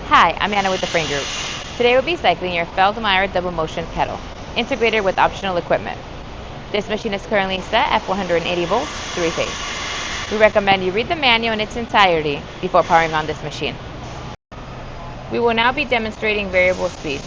Hi, I'm Anna with the Frain Group. Today we'll be cycling your Feldmeier double motion kettle, integrated with optional equipment. This machine is currently set at 480 volts, 3-phase. We recommend you read the manual in its entirety before powering on this machine. We will now be demonstrating variable speed.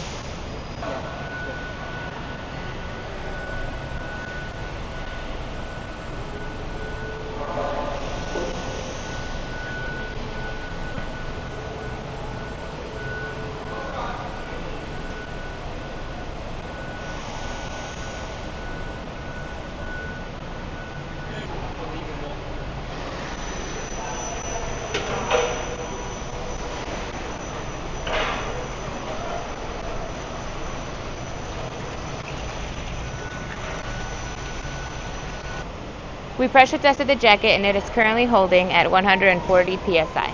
We pressure tested the jacket and it is currently holding at 140 psi.